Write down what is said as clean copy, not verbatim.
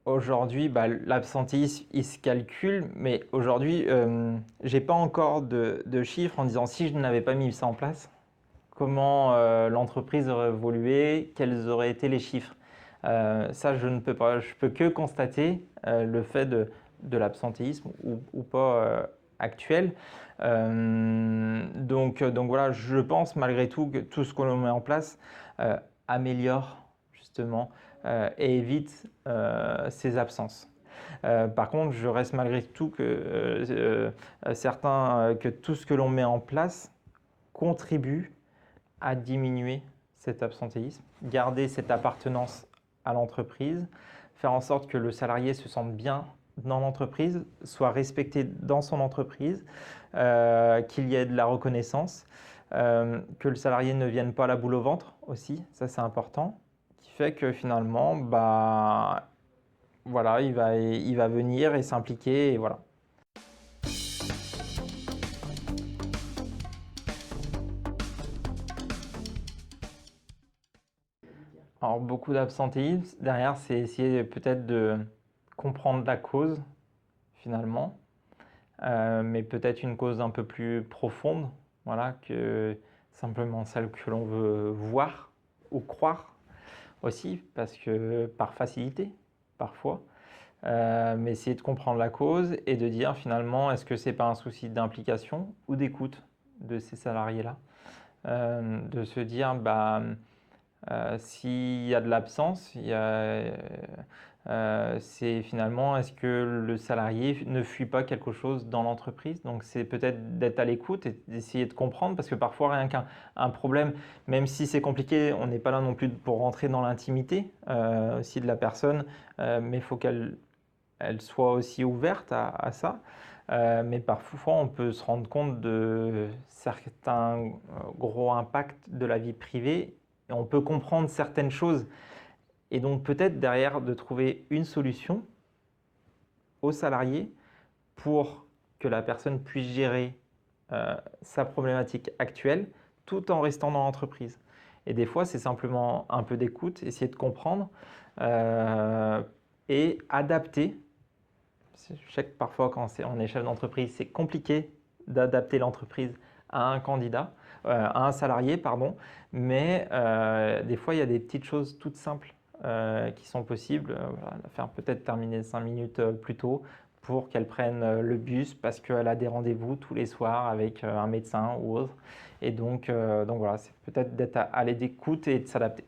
Aujourd'hui, l'absentéisme, il se calcule, mais aujourd'hui, j'ai pas encore de chiffres en disant si je n'avais pas mis ça en place, comment l'entreprise aurait évolué, quels auraient été les chiffres. Ça, je ne peux pas. Je peux que constater le fait de l'absentéisme ou pas actuel. Donc voilà, je pense malgré tout que tout ce que l'on met en place améliore justement et évite ces absences. Par contre, je reste malgré tout certain que tout ce que l'on met en place contribue à diminuer cet absentéisme, garder cette appartenance à l'entreprise, faire en sorte que le salarié se sente bien dans l'entreprise, soit respecté dans son entreprise, qu'il y ait de la reconnaissance, que le salarié ne vienne pas la boule au ventre aussi, ça c'est important, qui fait que finalement, voilà, il va venir et s'impliquer et voilà. Alors beaucoup d'absentéisme, derrière c'est essayer peut-être de comprendre la cause finalement, mais peut-être une cause un peu plus profonde, voilà, que simplement celle que l'on veut voir ou croire aussi, parce que par facilité parfois, mais essayer de comprendre la cause et de dire finalement est-ce que c'est pas un souci d'implication ou d'écoute de ces salariés-là, de se dire s'il y a de l'absence, c'est finalement est-ce que le salarié ne fuit pas quelque chose dans l'entreprise. Donc c'est peut-être d'être à l'écoute et d'essayer de comprendre parce que parfois rien qu'un problème, même si c'est compliqué, on n'est pas là non plus pour rentrer dans l'intimité aussi de la personne, mais il faut qu'elle soit aussi ouverte à ça. Mais parfois, on peut se rendre compte de certains gros impacts de la vie privée et on peut comprendre certaines choses. Et donc peut-être derrière de trouver une solution aux salariés pour que la personne puisse gérer sa problématique actuelle tout en restant dans l'entreprise. Et des fois, c'est simplement un peu d'écoute, essayer de comprendre et adapter. Je sais que parfois, quand on est chef d'entreprise, c'est compliqué d'adapter l'entreprise à un candidat, à un salarié, pardon. Mais des fois, il y a des petites choses toutes simples qui sont possibles. Voilà, la faire peut-être terminer 5 minutes plus tôt pour qu'elle prenne le bus parce qu'elle a des rendez-vous tous les soirs avec un médecin ou autre. Et donc voilà, c'est peut-être d'être à l'écoute et de s'adapter.